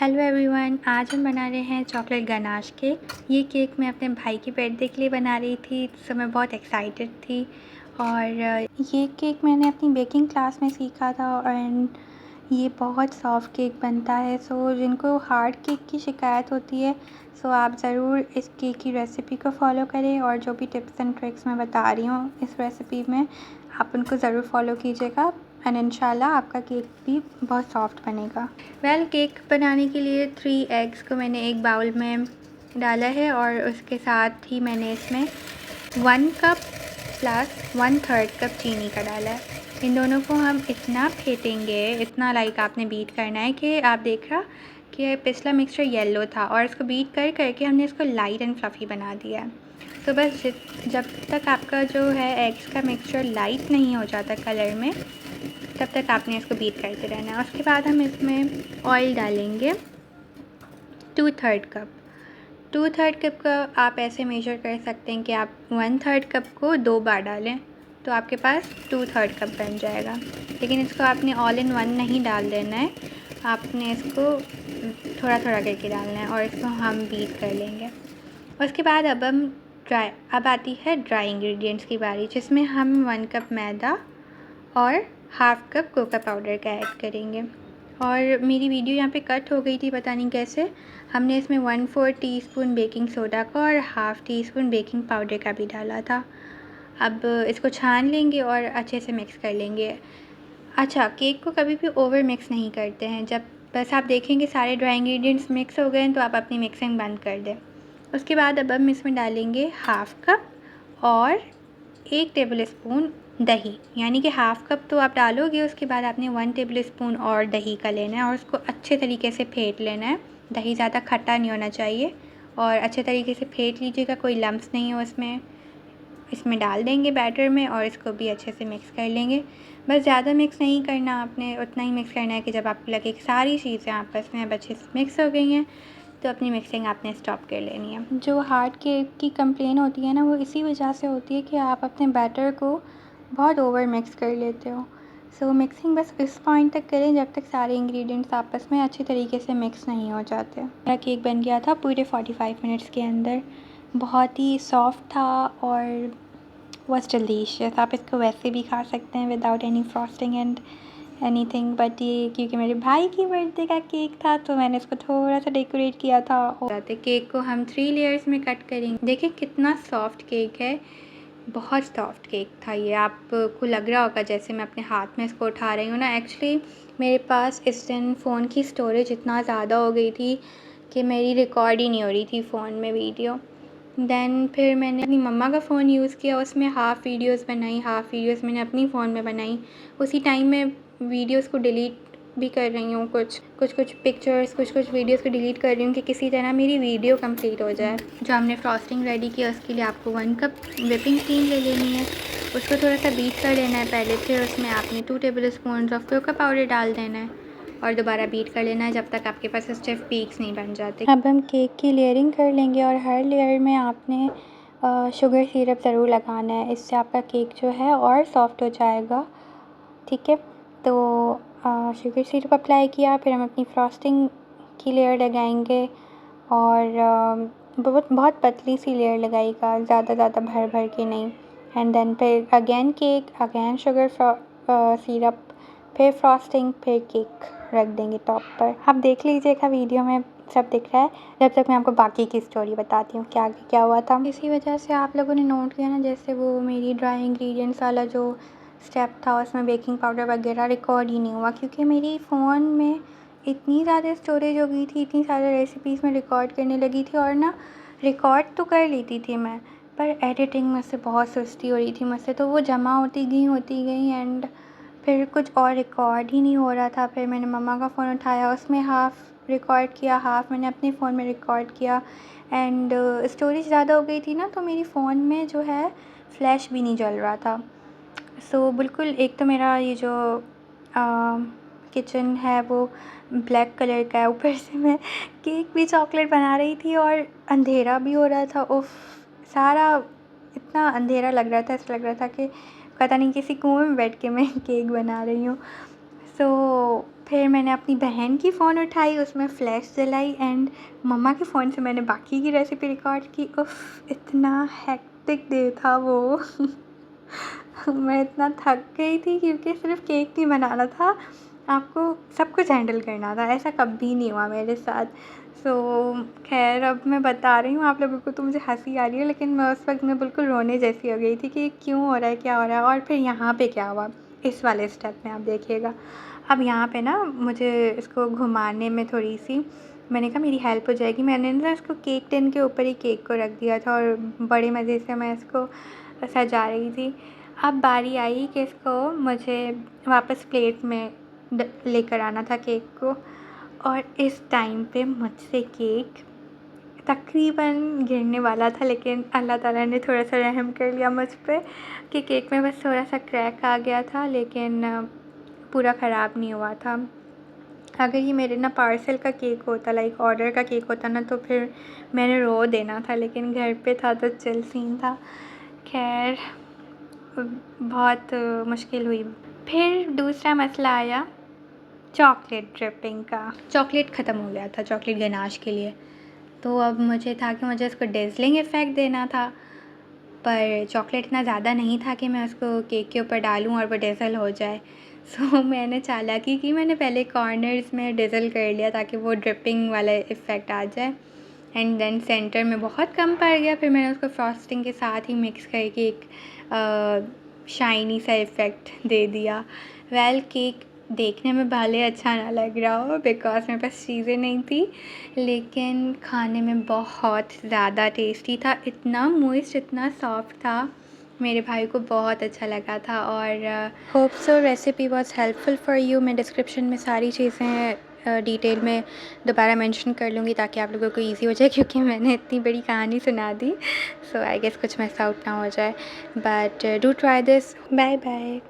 Hello everyone, आज हम बना रहे हैं चॉकलेट गनाश केक। ये केक मैं अपने भाई की बर्थडे के लिए बना रही थी, तो मैं बहुत एक्साइटेड थी। और ये केक मैंने अपनी बेकिंग क्लास में सीखा था एंड ये बहुत सॉफ्ट केक बनता है। सो जिनको हार्ड केक की शिकायत होती है, सो आप ज़रूर इस केक की रेसिपी को फॉलो करें और जो भी टिप्स एंड ट्रिक्स मैं बता रही हूँ इस रेसिपी में, आप उनको ज़रूर फॉलो कीजिएगा एंड इंशाल्लाह आपका केक भी बहुत सॉफ्ट बनेगा। केक बनाने के लिए 3 एग्स को मैंने एक बाउल में डाला है और उसके साथ ही मैंने इसमें 1 कप प्लस 1/3 कप चीनी का डाला है। इन दोनों को हम इतना फेंटेंगे, इतना आपने बीट करना है कि आप देख रहा कि पिछला मिक्सचर येलो था और इसको बीट कर करके हमने इसको लाइट एंड फ्लफ़ी बना दिया है। तो बस जब तक आपका जो है एग्स का मिक्सचर लाइट नहीं हो जाता कलर में, तब तक आपने इसको बीट करते रहना है। उसके बाद हम इसमें ऑयल डालेंगे 2/3 कप। 2/3 कप का आप ऐसे मेजर कर सकते हैं कि आप 1/3 कप को 2 बार डालें तो आपके पास 2/3 कप बन जाएगा। लेकिन इसको आपने ऑल इन वन नहीं डाल देना है, आपने इसको थोड़ा थोड़ा करके डालना है और इसको हम बीट कर लेंगे। उसके बाद अब आती है ड्राई इंग्रेडिएंट्स की बारी, जिसमें हम 1 कप मैदा और हाफ़ कप कोको पाउडर का ऐड करेंगे। और मेरी वीडियो यहाँ पे कट हो गई थी, पता नहीं कैसे। हमने इसमें 1/4 टीस्पून बेकिंग सोडा का और हाफ़ टीस्पून बेकिंग पाउडर का भी डाला था। अब इसको छान लेंगे और अच्छे से मिक्स कर लेंगे। अच्छा, केक को कभी भी ओवर मिक्स नहीं करते हैं। जब बस आप देखेंगे सारे ड्राई इंग्रेडिएंट्स मिक्स हो गए हैं तो आप अपनी मिक्सिंग बंद कर दें। उसके बाद अब हम इसमें डालेंगे हाफ़ कप और 1 टेबल स्पून दही, यानी कि हाफ़ कप तो आप डालोगे, उसके बाद आपने 1 टेबल स्पून और दही का लेना है और उसको अच्छे तरीके से फेंट लेना है। दही ज़्यादा खट्टा नहीं होना चाहिए और अच्छे तरीके से फेंट लीजिएगा, कोई लम्प्स नहीं हो उसमें। इसमें डाल देंगे बैटर में और इसको भी अच्छे से मिक्स कर लेंगे। बस ज़्यादा मिक्स नहीं करना, आपने उतना ही मिक्स करना है कि जब आपको लगे कि सारी चीज़ें आपस में अब अच्छे से मिक्स हो गई हैं, तो अपनी मिक्सिंग आपने स्टॉप कर लेनी है। जो हार्ड केक की कंप्लेन होती है ना, वो इसी वजह से होती है कि आप अपने बैटर को बहुत ओवर मिक्स कर लेते हो। सो मिक्सिंग बस इस पॉइंट तक करें जब तक सारे इंग्रेडिएंट्स आपस में अच्छे तरीके से मिक्स नहीं हो जाते। मेरा केक बन गया था पूरे 45 मिनट्स के अंदर। बहुत ही सॉफ्ट था और वॉज डिलीशियस। आप इसको वैसे भी खा सकते हैं without any frosting and anything, but ये क्योंकि मेरे भाई की बर्थडे का केक था तो मैंने इसको थोड़ा सा डेकोरेट किया था। और केक को हम 3 लेयर्स में कट करेंगे। देखिए कितना सॉफ्ट केक है, बहुत सॉफ्ट केक था ये। आपको लग रहा होगा जैसे मैं अपने हाथ में इसको उठा रही हूँ ना। एक्चुअली मेरे पास इस दिन फ़ोन की स्टोरेज इतना ज़्यादा हो गई थी कि मेरी रिकॉर्ड ही नहीं हो रही थी फ़ोन में वीडियो। देन फिर मैंने अपनी मम्मा का फ़ोन यूज़ किया, उसमें हाफ़ वीडियोस बनाई, हाफ़ वीडियोस मैंने अपनी फ़ोन में बनाई। उसी टाइम में वीडियोस को डिलीट भी कर रही हूँ, कुछ पिक्चर्स, कुछ वीडियोस को डिलीट कर रही हूँ कि किसी तरह मेरी वीडियो कंप्लीट हो जाए। जो हमने फ्रॉस्टिंग रेडी किया उसके लिए आपको 1 कप व्हिपिंग क्रीम ले लेनी है, उसको थोड़ा सा बीट कर लेना है पहले। फिर उसमें आपने 2 tablespoon of cocoa powder डाल देना है और दोबारा बीट कर लेना है जब तक आपके पास स्टिफ पीक्स नहीं बन जाते। अब हम केक की लेयरिंग कर लेंगे और हर लेयर में आपने शुगर सिरप ज़रूर लगाना है, इससे आपका केक जो है और सॉफ्ट हो जाएगा। ठीक है, तो शुगर सिरप अप्लाई किया, फिर हम अपनी फ्रॉस्टिंग की लेयर लगाएंगे और बहुत पतली सी लेयर लगाइएगा, ज़्यादा भर भर के नहीं। एंड देन फिर again cake, again sugar syrup, फिर फ्रॉस्टिंग, फिर केक रख देंगे टॉप पर। आप देख लीजिएगा वीडियो में सब दिख रहा है, जब तक मैं आपको बाकी की स्टोरी बताती हूँ कि आगे क्या हुआ था। इसी वजह से आप लोगों ने नोट किया ना, जैसे वो मेरी ड्राई इंग्रेडिएंट्स वाला जो स्टेप था उसमें बेकिंग पाउडर वगैरह रिकॉर्ड ही नहीं हुआ, क्योंकि मेरी फ़ोन में इतनी ज़्यादा स्टोरेज हो गई थी, इतनी सारी रेसिपीज़ में रिकॉर्ड करने लगी थी। और ना रिकॉर्ड तो कर लेती थी मैं, पर एडिटिंग मुझसे बहुत सुस्ती हो रही थी मुझसे, तो वो जमा होती गई एंड फिर कुछ और रिकॉर्ड ही नहीं हो रहा था। फिर मैंने मम्मा का फ़ोन उठाया, उसमें हाफ़ रिकॉर्ड किया, हाफ़ मैंने अपने फ़ोन में रिकॉर्ड किया एंड स्टोरेज ज़्यादा हो गई थी ना, तो मेरी फ़ोन में जो है फ्लैश भी नहीं जल रहा था। सो बिल्कुल, एक तो मेरा ये जो किचन है वो ब्लैक कलर का है, ऊपर से मैं केक भी चॉकलेट बना रही थी और अंधेरा भी हो रहा था। उफ़, सारा इतना अंधेरा लग रहा था, ऐसा लग रहा था कि पता नहीं किसी कुएं में बैठ के मैं केक बना रही हूँ। तो फिर मैंने अपनी बहन की फ़ोन उठाई, उसमें फ़्लैश जलाई एंड मम्मा के फ़ोन से मैंने बाकी की रेसिपी रिकॉर्ड की। उफ़! इतना हेक्टिक डे था वो। मैं इतना थक गई थी क्योंकि सिर्फ़ केक नहीं बनाना था, आपको सब कुछ हैंडल करना था। ऐसा कभी नहीं हुआ मेरे साथ। सो ख़ैर अब मैं बता रही हूँ आप लोगों को तो मुझे हँसी आ रही है, लेकिन मैं उस वक़्त मैं बिल्कुल रोने जैसी हो गई थी कि क्यों हो रहा है, क्या हो रहा है। और फिर यहाँ पे क्या हुआ, इस वाले स्टेप में आप देखिएगा। अब यहाँ पे ना मुझे इसको घुमाने में थोड़ी-सी मैंने कहा मेरी हेल्प हो जाएगी। मैंने ना इसको केक टिन के ऊपर ही केक को रख दिया था और बड़े मज़े से मैं इसको सजा रही थी। अब बारी आई कि इसको मुझे वापस प्लेट में लेकर आना था केक को, और इस टाइम पे मुझसे केक तकरीबन गिरने वाला था, लेकिन अल्लाह ताला ने थोड़ा-सा रहम कर लिया मुझ पे कि केक में बस थोड़ा-सा क्रैक आ गया था, लेकिन पूरा ख़राब नहीं हुआ था। अगर ये मेरे ना पार्सल का केक होता, लाइक ऑर्डर का केक होता ना, तो फिर मैंने रो देना था, लेकिन घर पे था तो चिल सीन था। ख़ैर बहुत मुश्किल हुई। फिर दूसरा मसला आया चॉकलेट ड्रिपिंग का। चॉकलेट ख़त्म हो गया था चॉकलेट गनाश के लिए, तो अब मुझे था कि मुझे इसको डेज़लिंग इफ़ेक्ट देना था, पर चॉकलेट इतना ज़्यादा नहीं था कि मैं उसको केक के ऊपर डालूँ और वो डेज़ल हो जाए। सो मैंने चालाकी की, मैंने पहले कॉर्नर्स में डेज़ल कर लिया ताकि वो ड्रिपिंग वाला इफ़ेक्ट आ जाए, एंड देन सेंटर में बहुत कम पड़ गया। फिर मैंने उसको फ्रॉस्टिंग के साथ ही मिक्स करके एक शाइनी सा इफ़ेक्ट दे दिया। वेल केक देखने में भले अच्छा ना लग रहा हो बिकॉज़ मेरे पास चीज़ें नहीं थी, लेकिन खाने में बहुत ज़्यादा टेस्टी था। इतना मॉइस्ट, इतना सॉफ्ट था, मेरे भाई को बहुत अच्छा लगा था। और hope so recipe was helpful for you. मैं डिस्क्रिप्शन में सारी चीज़ें डिटेल में दोबारा मेंशन कर लूँगी ताकि आप लोगों को ईज़ी हो जाए, क्योंकि मैंने इतनी बड़ी कहानी सुना दी, सो आई गेस कुछ मिस आउट ना हो जाए। But do try this. Bye bye.